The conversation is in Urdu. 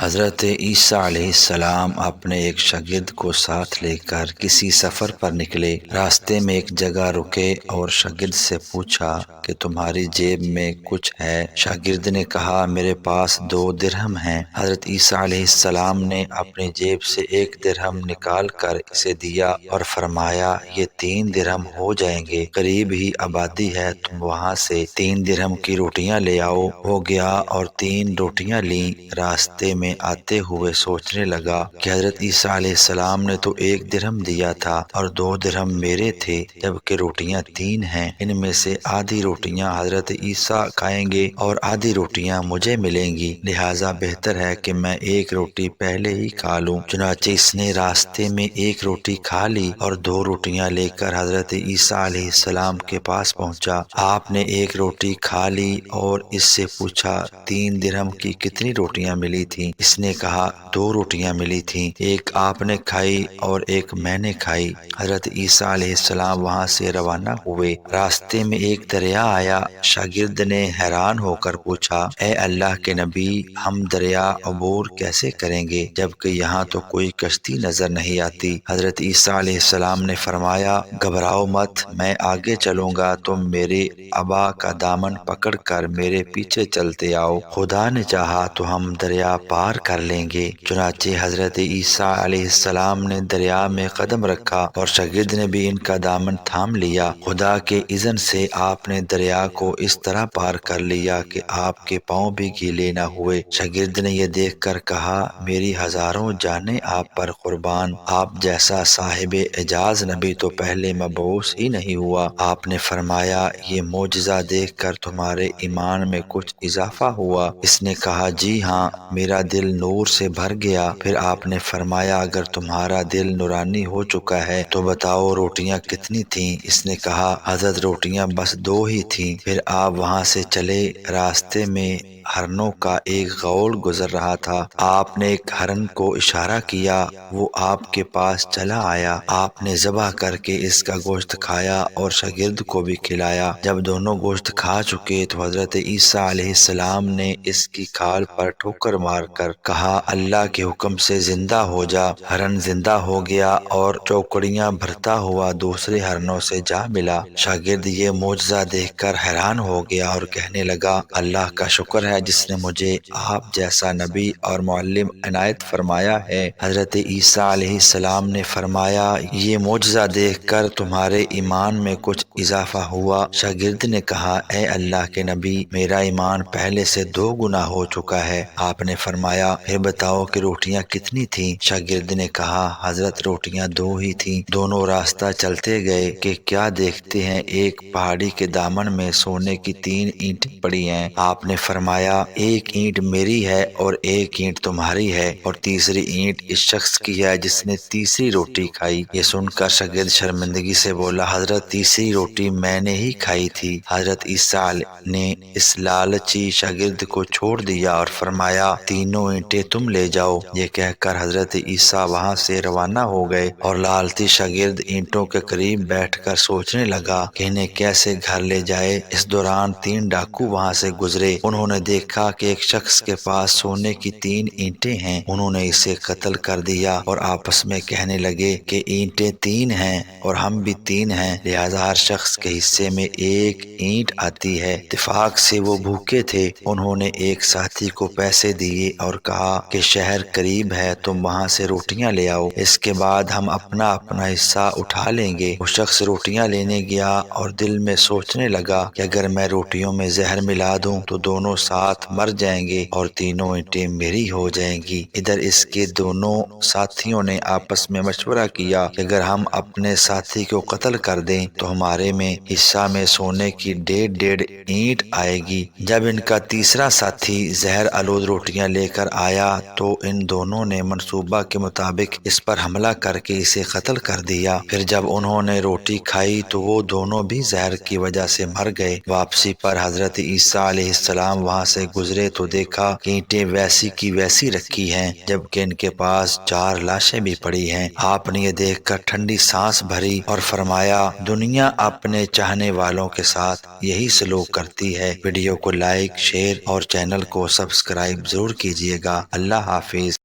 حضرت عیسیٰ علیہ السلام اپنے ایک شاگرد کو ساتھ لے کر کسی سفر پر نکلے۔ راستے میں ایک جگہ رکے اور شاگرد سے پوچھا کہ تمہاری جیب میں کچھ ہے؟ شاگرد نے کہا میرے پاس 2 درہم ہیں۔ حضرت عیسیٰ علیہ السلام نے اپنی جیب سے 1 درہم نکال کر اسے دیا اور فرمایا یہ 3 درہم ہو جائیں گے، قریب ہی آبادی ہے، تم وہاں سے 3 درہم کی روٹیاں لے آؤ۔ وہ گیا اور 3 روٹیاں لیں۔ راستے میں آتے ہوئے سوچنے لگا کہ حضرت عیسیٰ علیہ السلام نے تو 1 درہم دیا تھا اور 2 درہم میرے تھے، جبکہ روٹیاں 3 ہیں۔ ان میں سے آدھی روٹیاں حضرت عیسیٰ کھائیں گے اور آدھی روٹیاں مجھے ملیں گی، لہٰذا بہتر ہے کہ میں 1 روٹی پہلے ہی کھا لوں۔ چنانچہ اس نے راستے میں 1 روٹی کھا لی اور 2 روٹیاں لے کر حضرت عیسیٰ علیہ السلام کے پاس پہنچا۔ آپ نے 1 روٹی کھا لی اور اس سے پوچھا 3 درہم کی کتنی روٹیاں ملی تھیں؟ اس نے کہا 2 روٹیاں ملی تھیں، 1 آپ نے کھائی اور 1 میں نے کھائی۔ حضرت عیسیٰ علیہ السلام وہاں سے روانہ ہوئے۔ راستے میں ایک دریا آیا۔ شاگرد نے حیران ہو کر پوچھا اے اللہ کے نبی، ہم دریا عبور کیسے کریں گے جبکہ یہاں تو کوئی کشتی نظر نہیں آتی؟ حضرت عیسیٰ علیہ السلام نے فرمایا گھبراؤ مت، میں آگے چلوں گا، تم میرے ابا کا دامن پکڑ کر میرے پیچھے چلتے آؤ، خدا نے چاہا تو ہم دریا پار کر لیں گے۔ چنانچہ حضرت عیسیٰ علیہ السلام نے دریا میں قدم رکھا اور شاگرد نے بھی ان کا دامن تھام لیا۔ خدا کے اذن سے آپ نے دریا کو اس طرح پار کر لیا کہ آپ کے پاؤں بھی گیلے نہ ہوئے۔ شاگرد نے یہ دیکھ کر کہا میری ہزاروں جانیں آپ پر قربان، آپ جیسا صاحب اعجاز نبی تو پہلے مبعوث ہی نہیں ہوا۔ آپ نے فرمایا یہ معجزہ دیکھ کر تمہارے ایمان میں کچھ اضافہ ہوا؟ اس نے کہا جی ہاں، میرا دل نور سے بھر گیا۔ پھر آپ نے فرمایا اگر تمہارا دل نورانی ہو چکا ہے تو بتاؤ روٹیاں کتنی تھیں؟ اس نے کہا حضرت روٹیاں بس 2 ہی تھیں۔ پھر آپ وہاں سے چلے۔ راستے میں ہرنوں کا ایک غول گزر رہا تھا۔ آپ نے ایک ہرن کو اشارہ کیا، وہ آپ کے پاس چلا آیا۔ آپ نے ذبح کر کے اس کا گوشت کھایا اور شاگرد کو بھی کھلایا۔ جب دونوں گوشت کھا چکے تو حضرت عیسیٰ علیہ السلام نے اس کی کھال پر ٹھوکر مار کر کہا اللہ کے حکم سے زندہ ہو جا۔ ہرن زندہ ہو گیا اور چوکڑیاں بھرتا ہوا دوسرے ہرنوں سے جا ملا۔ شاگرد یہ معجزہ دیکھ کر حیران ہو گیا اور کہنے لگا اللہ کا شکر ہے جس نے مجھے آپ جیسا نبی اور معلم عنایت فرمایا ہے۔ حضرت عیسیٰ علیہ السلام نے فرمایا یہ معجزہ دیکھ کر تمہارے ایمان میں کچھ اضافہ ہوا؟ شاگرد نے کہا اے اللہ کے نبی، میرا ایمان پہلے سے 2 گنا ہو چکا ہے۔ آپ نے فرمایا پھر بتاؤ کہ روٹیاں کتنی تھیں؟ شاگرد نے کہا حضرت روٹیاں 2 ہی تھیں۔ دونوں راستہ چلتے گئے کہ کیا دیکھتے ہیں ایک پہاڑی کے دامن میں سونے کی 3 اینٹیں پڑی ہیں۔ آپ نے فرمایا 1 اینٹ میری ہے اور 1 اینٹ تمہاری ہے اور تیسری اینٹ اس شخص کی ہے جس نے تیسری روٹی کھائی۔ یہ سن کر شاگرد شرمندگی سے بولا حضرت تیسری روٹی میں نے ہی کھائی تھی۔ حضرت عیسیٰ نے اس لالچی شاگرد کو چھوڑ دیا اور فرمایا 3 اینٹیں تم لے جاؤ۔ یہ کہہ کر حضرت عیسیٰ وہاں سے روانہ ہو گئے اور لالچی شاگرد اینٹوں کے قریب بیٹھ کر سوچنے لگا کہ انہیں کیسے گھر لے جائے۔ اس دوران 3 ڈاکو وہاں سے گزرے۔ انہوں نے دیکھا کہ ایک شخص کے پاس سونے کی 3 اینٹیں ہیں۔ انہوں نے اسے قتل کر دیا اور آپس میں کہنے لگے کہ اینٹیں 3 ہیں اور ہم بھی 3 ہیں، لہذا ہر شخص کے حصے میں 1 اینٹ آتی ہے۔ اتفاق سے وہ بھوکے تھے۔ انہوں نے ایک ساتھی کو پیسے دیے اور کہا کہ شہر قریب ہے، تم وہاں سے روٹیاں لے آؤ، اس کے بعد ہم اپنا اپنا حصہ اٹھا لیں گے۔ وہ شخص روٹیاں لینے گیا اور دل میں سوچنے لگا کہ اگر میں روٹیوں میں زہر ملا دوں تو دونوں ساتھ مر جائیں گے اور 3 اینٹیں میری ہو جائیں گی۔ ادھر اس کے دونوں ساتھیوں نے آپس میں مشورہ کیا کہ اگر ہم اپنے ساتھی کو قتل کر دیں تو ہمارے میں حصہ میں سونے کی 1.5 اینٹ آئے گی۔ جب ان کا تیسرا ساتھی زہر آلود روٹیاں لے کر آیا تو ان دونوں نے منصوبہ کے مطابق اس پر حملہ کر کے اسے قتل کر دیا۔ پھر جب انہوں نے روٹی کھائی تو وہ دونوں بھی زہر کی وجہ سے مر گئے۔ واپسی پر حضرت عیسیٰ علیہ السلام وہاں سے گزرے تو دیکھا کہ اینٹیں ویسی کی ویسی رکھی ہیں جبکہ ان کے پاس 4 لاشیں بھی پڑی ہیں۔ آپ نے یہ دیکھ کر ٹھنڈی سانس بھری اور فرمایا دنیا اپنے چاہنے والوں کے ساتھ یہی سلوک کرتی ہے۔ ویڈیو کو لائک، شیئر اور چینل کو سبسکرائب ضرور کیجیے گا۔ اللہ حافظ۔